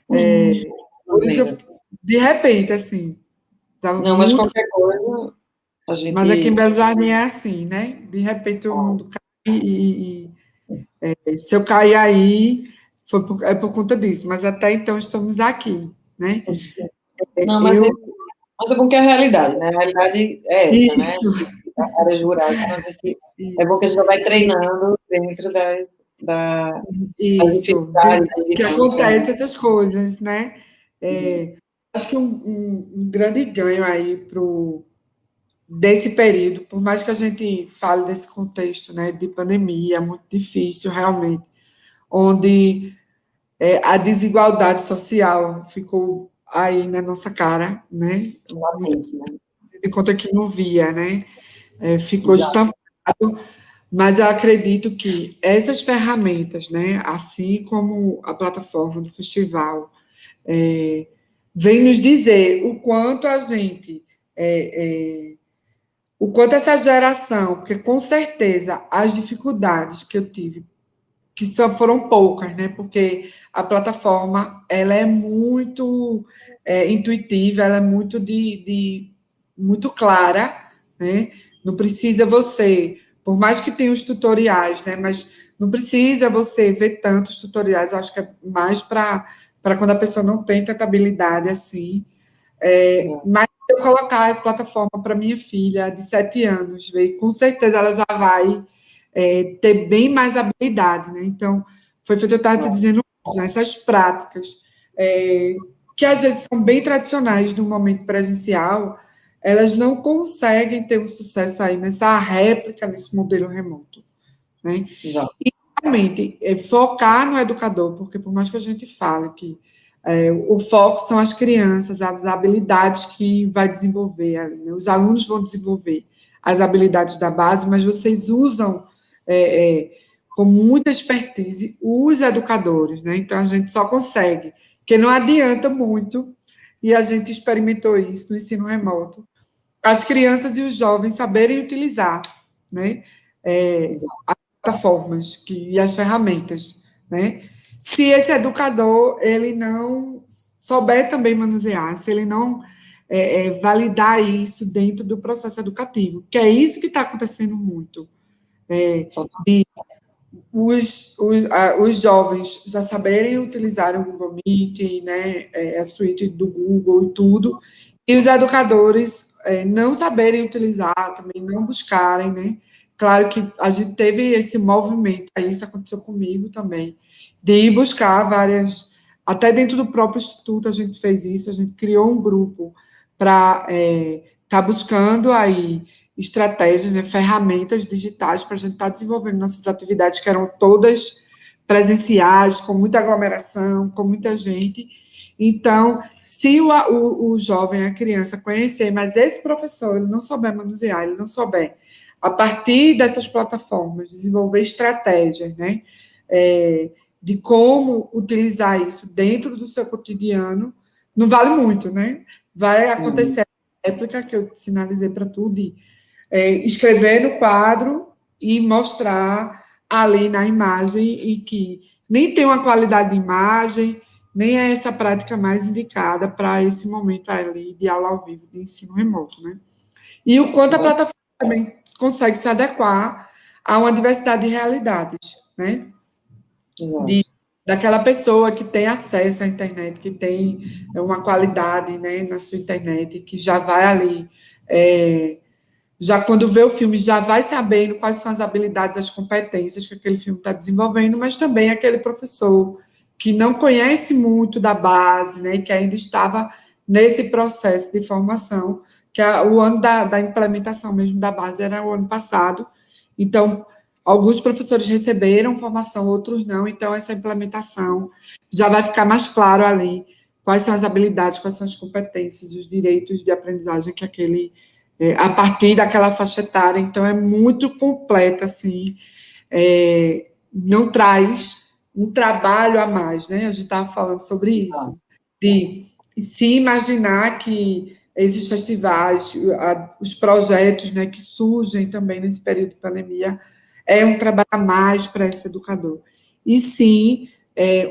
Por isso de repente, assim. Não, mas qualquer coisa, a gente... Mas aqui em Belo Jardim é assim, né? De repente o mundo cai se eu cair aí, é por conta disso. Mas até então estamos aqui, né? Não, mas é bom que é a realidade, né? A realidade é essa, né? A área rurais, então é bom que a gente já vai treinando dentro das Isso, que acontecem essas coisas, né? acho que um grande ganho aí desse período, por mais que a gente fale desse contexto, né, de pandemia, muito difícil realmente, onde a desigualdade social ficou aí na nossa cara, né? Muita latente, né? gente conta que não via, né? Ficou Exato. estampado, mas eu acredito que essas ferramentas, né, assim como a plataforma do festival, é, vem nos dizer o quanto a gente, o quanto essa geração, porque com certeza as dificuldades que eu tive que só foram poucas, né? Porque a plataforma ela é muito intuitiva, ela é muito muito clara, né? Não precisa você, por mais que tenha os tutoriais, né? Mas não precisa você ver tantos tutoriais. Eu acho que é mais para quando a pessoa não tem tanta habilidade assim. Mas se eu colocar a plataforma para minha filha de 7 anos, com certeza ela já vai ter bem mais habilidade, né? Então, foi feito eu estava te dizendo, né, essas práticas, que às vezes são bem tradicionais no momento presencial, elas não conseguem ter um sucesso aí nessa réplica, nesse modelo remoto, né? Exato. E, realmente, focar no educador, porque por mais que a gente fale que o foco são as crianças, as habilidades que vai desenvolver ali, né? Os alunos vão desenvolver as habilidades da base, mas vocês usam com muita expertise os educadores, né? Então a gente só consegue, que não adianta muito, e a gente experimentou isso no ensino remoto, as crianças e os jovens saberem utilizar, né? Exato. Plataformas e as ferramentas, né? Se esse educador ele não souber também manusear, se ele não validar isso dentro do processo educativo, que é isso que está acontecendo muito. Os jovens já saberem utilizar o Google Meet, né, a suíte do Google e tudo, e os educadores não saberem utilizar, também não buscarem, né? Claro que a gente teve esse movimento, isso aconteceu comigo também, de ir buscar várias, até dentro do próprio instituto a gente fez isso, a gente criou um grupo para estar buscando aí estratégias, né, ferramentas digitais para a gente estar desenvolvendo nossas atividades que eram todas presenciais, com muita aglomeração, com muita gente. Então, se o jovem, a criança conhecer, mas esse professor ele não souber manusear, ele não souber, a partir dessas plataformas, desenvolver estratégias, né, de como utilizar isso dentro do seu cotidiano, não vale muito, né? Vai acontecer a réplica que eu sinalizei para tudo, escrever no quadro e mostrar ali na imagem, e que nem tem uma qualidade de imagem, nem é essa prática mais indicada para esse momento ali de aula ao vivo, de ensino remoto, né? E o quanto a Exato. plataforma também consegue se adequar a uma diversidade de realidades, né? De, Exato. daquela pessoa que tem acesso à internet, que tem uma qualidade, né, na sua internet, que já vai ali já quando vê o filme, já vai sabendo quais são as habilidades, as competências que aquele filme está desenvolvendo, mas também aquele professor que não conhece muito da base, né, que ainda estava nesse processo de formação, que o ano da implementação mesmo da base era o ano passado. Então, alguns professores receberam formação, outros não, então essa implementação já vai ficar mais claro ali quais são as habilidades, quais são as competências, os direitos de aprendizagem que aquele a partir daquela faixa etária, então é muito completa, assim, não traz um trabalho a mais, né? A gente estava falando sobre isso, de se imaginar que esses festivais, os projetos, né, que surgem também nesse período de pandemia, é um trabalho a mais para esse educador. E sim,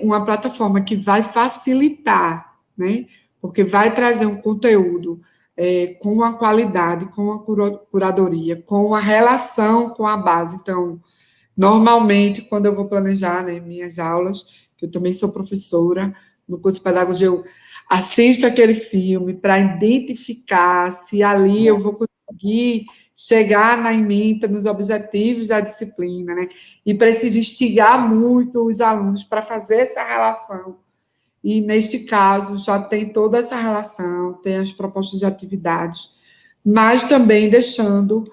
uma plataforma que vai facilitar, né? Porque vai trazer um conteúdo com a qualidade, com a curadoria, com a relação com a base. Então, normalmente, quando eu vou planejar, né, minhas aulas, que eu também sou professora no curso de pedagogia, eu assisto aquele filme para identificar se ali eu vou conseguir chegar na ementa, nos objetivos da disciplina, né? E preciso instigar muito os alunos para fazer essa relação e, neste caso, já tem toda essa relação, tem as propostas de atividades, mas também deixando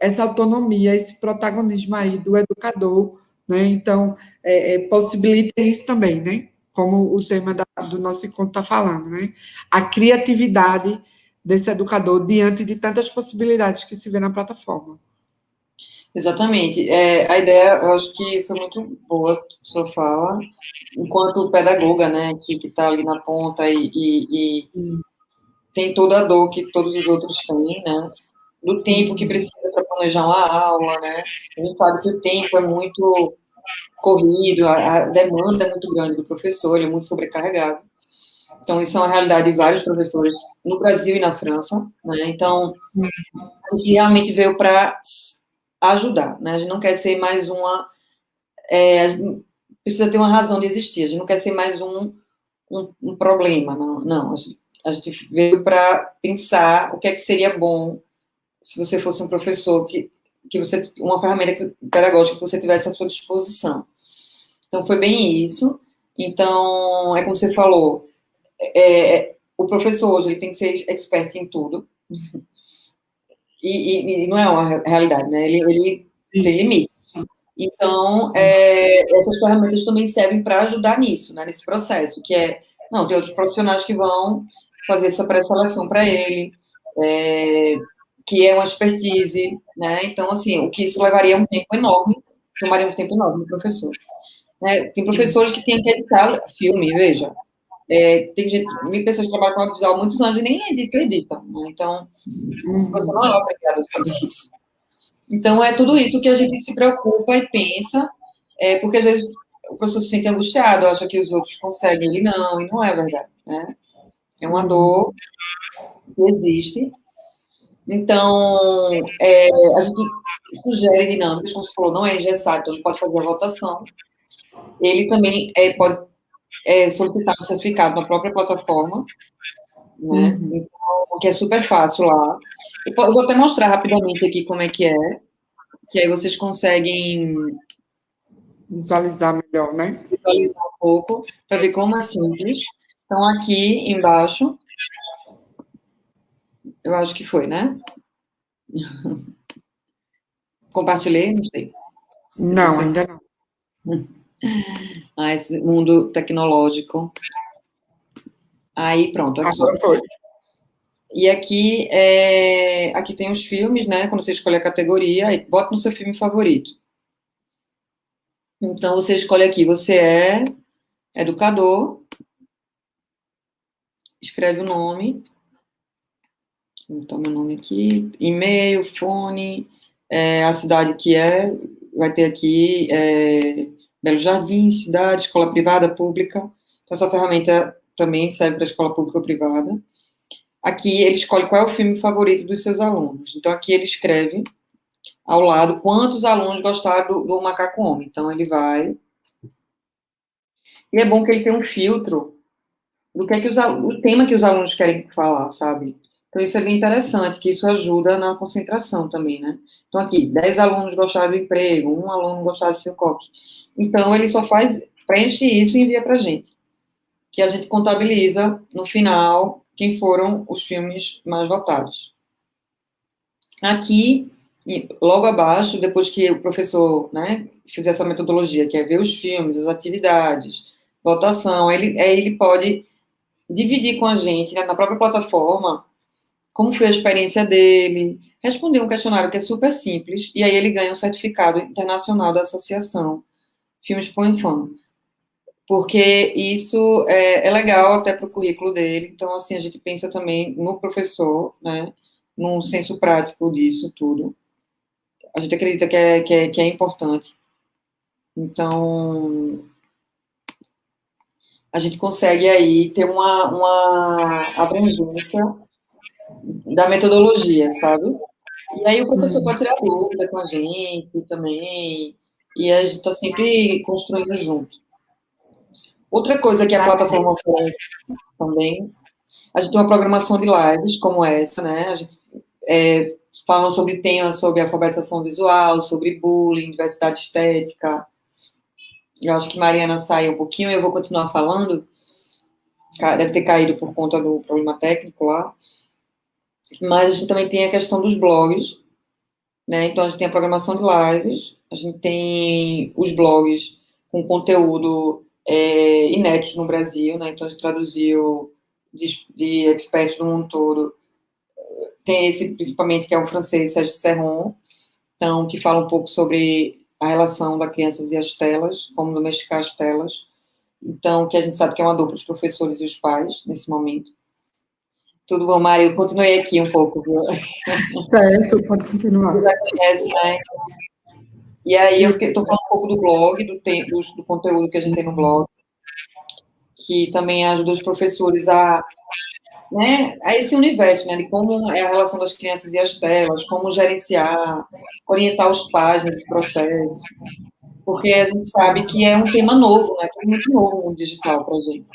essa autonomia, esse protagonismo aí do educador, né? Então, possibilita isso também, né? Como o tema do nosso encontro está falando, né? A criatividade desse educador diante de tantas possibilidades que se vê na plataforma. Exatamente. A ideia, eu acho que foi muito boa a sua fala, enquanto pedagoga, né, que está ali na ponta e tem toda a dor que todos os outros têm, né, do tempo que precisa para planejar uma aula, né, a gente sabe que o tempo é muito corrido, a demanda é muito grande do professor, ele é muito sobrecarregado. Então, isso é uma realidade de vários professores no Brasil e na França, né, então, a gente realmente veio para ajudar, né, a gente não quer ser mais uma... a gente precisa ter uma razão de existir, a gente não quer ser mais um problema, não, a gente veio para pensar o que é que seria bom se você fosse um professor que você, uma ferramenta pedagógica que você tivesse à sua disposição. Então, foi bem isso. Então, é como você falou, o professor hoje ele tem que ser expert em tudo, e não é uma realidade, né? Ele tem limite. Então, essas ferramentas também servem para ajudar nisso, né? Nesse processo, não, tem outros profissionais que vão fazer essa pré-seleção para ele, que é uma expertise, né? Então, assim, o que isso levaria um tempo enorme, tomaria um tempo enorme do professor. Né? Tem professores que têm que editar filme, veja. Tem pessoas que trabalham com audiovisual há muitos anos e nem editam, né? Então, o professor não é obrigado a saber isso. Então, é tudo isso que a gente se preocupa e pensa, porque às vezes o professor se sente angustiado, acha que os outros conseguem, ele não, e não é verdade, né? É uma dor que existe. Então, a gente sugere dinâmicas, como você falou, não é engessado, então ele pode fazer a votação. Ele também pode solicitar um certificado na própria plataforma, né? Então, que é super fácil lá. Eu vou até mostrar rapidamente aqui como é, que aí vocês conseguem visualizar melhor, né? Visualizar um pouco, para ver como é simples. Então, aqui embaixo, eu acho que foi, né? Compartilhei? Não sei. Não, ainda não. Esse mundo tecnológico. Aí, pronto, aqui. Agora foi. E aqui, aqui tem os filmes, né? Quando você escolhe a categoria, bota no seu filme favorito. Então, você escolhe aqui, você é educador, escreve o nome, vou botar meu nome aqui, e-mail, fone, a cidade que vai ter aqui Belo Jardim, cidade, escola privada, pública. Então, essa ferramenta também serve para escola pública ou privada. Aqui, ele escolhe qual é o filme favorito dos seus alunos. Então, aqui ele escreve ao lado quantos alunos gostaram do Macaco Homem. Então, ele vai... E é bom que ele tem um filtro do que o tema que os alunos querem falar, sabe? Então, isso é bem interessante, que isso ajuda na concentração também, né? Então, aqui, 10 alunos gostaram do emprego, 1 aluno gostava do seu coque. Então, ele só preenche isso e envia para a gente, que a gente contabiliza, no final, quem foram os filmes mais votados. Aqui, logo abaixo, depois que o professor, né, fizer essa metodologia, que é ver os filmes, as atividades, votação, aí ele pode dividir com a gente, né, na própria plataforma, como foi a experiência dele, responder um questionário que é super simples, e aí ele ganha um certificado internacional da associação Filmes Point Fun, porque isso é legal até para o currículo dele. Então, assim, a gente pensa também no professor, né, num senso prático disso tudo. A gente acredita que é importante. Então, a gente consegue aí ter uma abrangência da metodologia, sabe? E aí o professor pode tirar dúvida com a gente também, e a gente está sempre construindo junto. Outra coisa que a plataforma oferece também, a gente tem uma programação de lives como essa, né? A gente fala sobre temas sobre alfabetização visual, sobre bullying, diversidade estética. Eu acho que Mariana saiu um pouquinho, eu vou continuar falando. deve ter caído por conta do problema técnico lá. Mas a gente também tem a questão dos blogs, né? Então, a gente tem a programação de lives, a gente tem os blogs com conteúdo inédito no Brasil, né? Então, a gente traduziu de experts do mundo todo. Tem esse, principalmente, que é o francês Sérgio Serron, então, que fala um pouco sobre a relação das crianças e as telas, como domesticar as telas. Então, que a gente sabe que é uma dor para os professores e os pais, nesse momento. Tudo bom, Mário? Eu continuei aqui um pouco, viu? Certo, pode continuar. Você já conhece, né? E aí eu estou falando um pouco do blog, do conteúdo que a gente tem no blog, que também ajuda os professores né, a esse universo, né, de como é a relação das crianças e as telas, como gerenciar, orientar os pais nesse processo, porque a gente sabe que é um tema novo, né, tudo muito novo no mundo digital para a gente.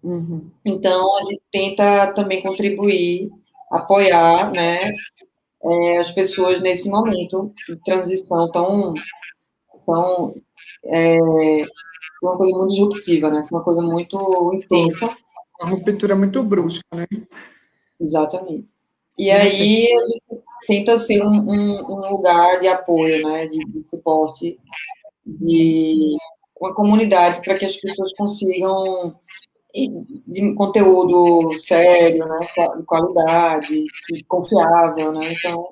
Uhum. Então, a gente tenta também contribuir, apoiar, né, as pessoas nesse momento de transição tão foi uma coisa muito disruptiva, né? Foi uma coisa muito intensa. Uma ruptura muito brusca, né? Exatamente. E aí a gente tenta ser um lugar de apoio, né? De suporte, de uma comunidade para que as pessoas consigam de conteúdo sério, né? De qualidade, confiável, né? Então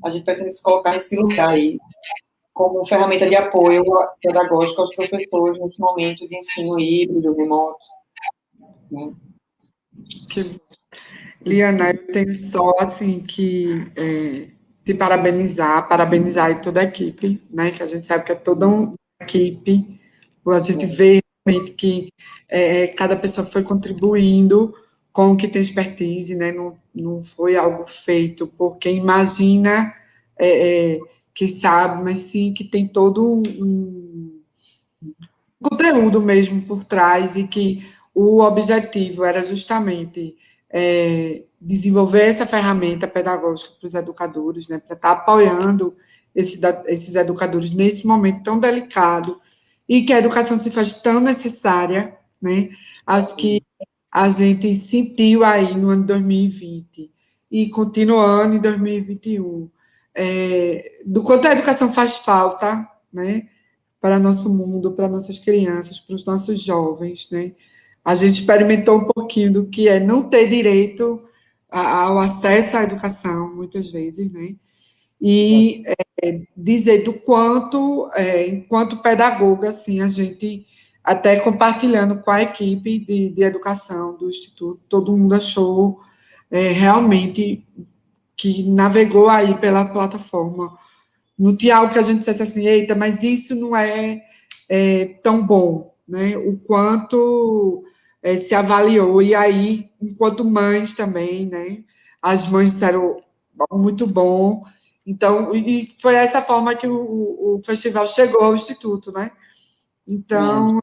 a gente pretende se colocar nesse lugar aí como ferramenta de apoio pedagógico aos professores nesse momento de ensino híbrido, remoto. Né? Que... Liana, eu tenho só assim que te parabenizar aí toda a equipe, né? Que a gente sabe que é toda uma equipe, a gente vê realmente que cada pessoa foi contribuindo com o que tem expertise, né? Não foi algo feito por quem imagina que sabe, mas sim que tem todo um conteúdo mesmo por trás e que o objetivo era justamente desenvolver essa ferramenta pedagógica para os educadores, né, para estar apoiando esses educadores nesse momento tão delicado e que a educação se faz tão necessária, né? Acho que a gente sentiu aí no ano 2020 e continuando em 2021 do quanto a educação faz falta, né? Para nosso mundo, para nossas crianças, para os nossos jovens, né? A gente experimentou um pouquinho do que é não ter direito ao acesso à educação, muitas vezes, né? E dizer do quanto, enquanto pedagoga, assim, a gente, até compartilhando com a equipe de educação do Instituto, todo mundo achou realmente que navegou aí pela plataforma. Não tinha algo que a gente dissesse assim, eita, mas isso não é tão bom, né? O quanto se avaliou, e aí, enquanto mães também, né? As mães disseram muito bom. Então, e foi essa forma que o festival chegou ao Instituto, né? Então,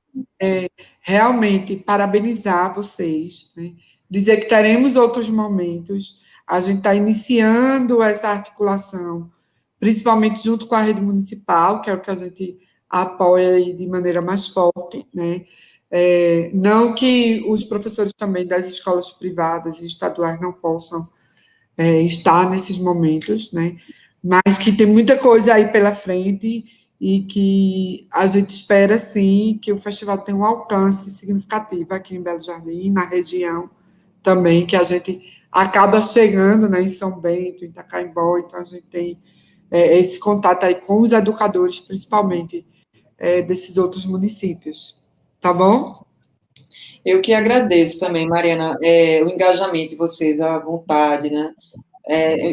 realmente, parabenizar vocês, né? Dizer que teremos outros momentos, a gente está iniciando essa articulação, principalmente junto com a rede municipal, que é o que a gente apoia aí de maneira mais forte, né? Não que os professores também das escolas privadas e estaduais não possam estar nesses momentos, né? Mas que tem muita coisa aí pela frente e que a gente espera, sim, que o festival tenha um alcance significativo aqui em Belo Jardim, na região também, que a gente acaba chegando, né, em São Bento, em Itacaimbó, então a gente tem esse contato aí com os educadores, principalmente, desses outros municípios. Tá bom? Eu que agradeço também, Mariana, o engajamento de vocês, a vontade, né?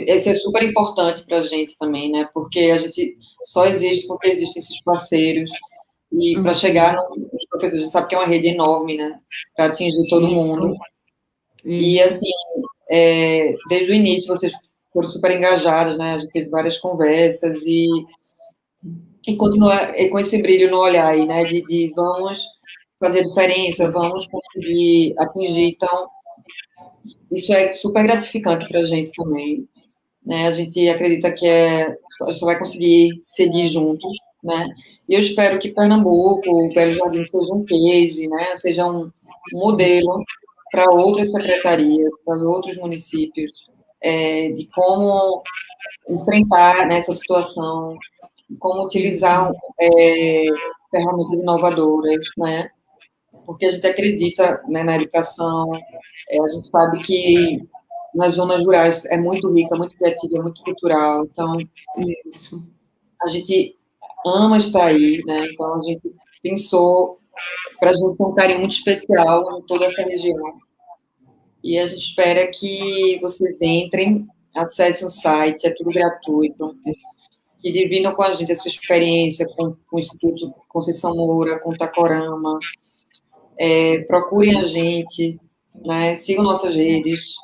Isso é super importante para a gente também, né? Porque a gente só existe porque existem esses parceiros e para chegar nos professores, a gente sabe que é uma rede enorme, né? Para atingir todo mundo. E, assim, desde o início, vocês foram super engajados, né? A gente teve várias conversas e continua com esse brilho no olhar aí, né? De vamos fazer diferença, vamos conseguir atingir. Então, isso é super gratificante para a gente também, né? A gente acredita que a gente vai conseguir seguir juntos, né? E eu espero que Pernambuco, o Belo Jardim seja um case, né? Seja um modelo para outras secretarias, para outros municípios, de como enfrentar nessa situação, como utilizar ferramentas inovadoras, né? Porque a gente acredita, né, na educação, a gente sabe que nas zonas rurais é muito rica, muito criativa, muito cultural, então Isso. a gente ama estar aí, né? Então a gente pensou para a gente ter um carinho muito especial em toda essa região. E a gente espera que vocês entrem, acessem o site, é tudo gratuito, que dividam com a gente essa experiência com o Instituto Conceição Moura, com o Tacorama, procurem a gente, né? Sigam nossas redes,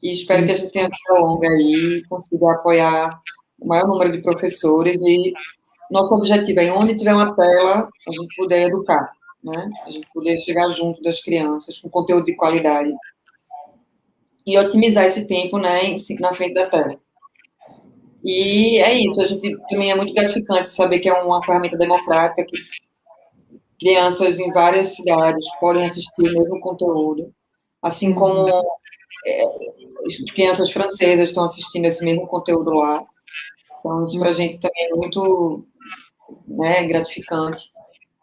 e espero que a gente tenha vida longa aí, consiga apoiar o maior número de professores, e nosso objetivo é, onde tiver uma tela, a gente poder educar, né? A gente poder chegar junto das crianças com conteúdo de qualidade e otimizar esse tempo, né, na frente da tela. E é isso, a gente também é muito gratificante saber que é uma ferramenta democrática, que crianças em várias cidades podem assistir o mesmo conteúdo, assim como crianças francesas estão assistindo esse mesmo conteúdo lá. Então, isso para a gente também é muito, né, gratificante.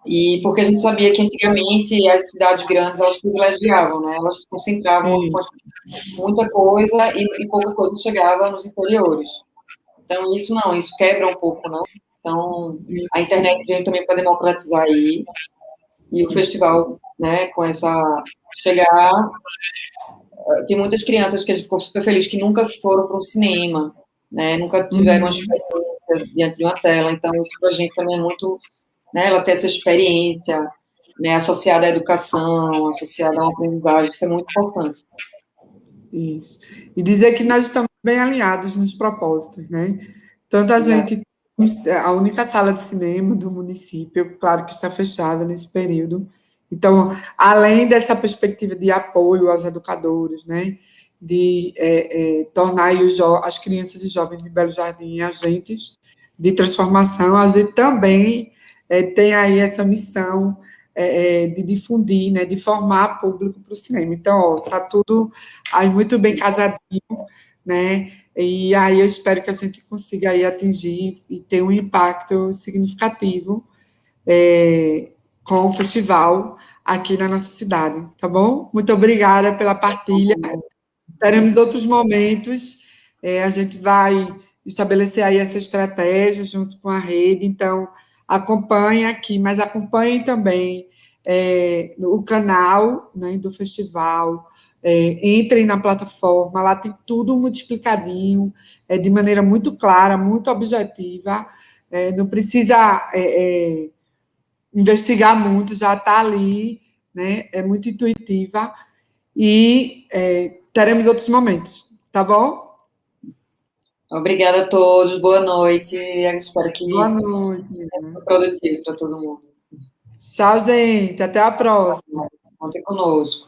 E porque a gente sabia que antigamente as cidades grandes, elas privilegiavam, né? Elas concentravam muita coisa e pouca coisa chegava nos interiores. Então, isso não, isso quebra um pouco, né? Então, a internet veio também para democratizar aí, e o festival, né, com essa chegar, tem muitas crianças que a gente ficou super feliz que nunca foram para um cinema, né? Nunca tiveram uma experiência diante de uma tela. Então, isso para a gente também é muito, né, ela ter essa experiência, né, associada à educação, associada a uma aprendizagem, isso é muito importante. Isso. E dizer que nós estamos bem alinhados nos propósitos, né? Tanto a gente, a única sala de cinema do município, claro que está fechada nesse período. Então, além dessa perspectiva de apoio aos educadores, né? De tornar aí as crianças e jovens de Belo Jardim agentes de transformação, a gente também tem aí essa missão de difundir, né, de formar público para o cinema. Então, ó, tá tudo aí muito bem casadinho, né? E aí eu espero que a gente consiga aí atingir e ter um impacto significativo com o festival aqui na nossa cidade, tá bom? Muito obrigada pela partilha. Teremos outros momentos, a gente vai estabelecer aí essa estratégia junto com a rede, então acompanhe aqui, mas acompanhem também o canal, né, do festival, entrem na plataforma, lá tem tudo muito explicadinho, de maneira muito clara, muito objetiva, não precisa investigar muito, já está ali, né, é muito intuitiva, e teremos outros momentos, tá bom? Obrigada a todos, boa noite. Eu espero que Boa noite. seja produtivo para todo mundo. Tchau, gente. Até a próxima. Contem conosco.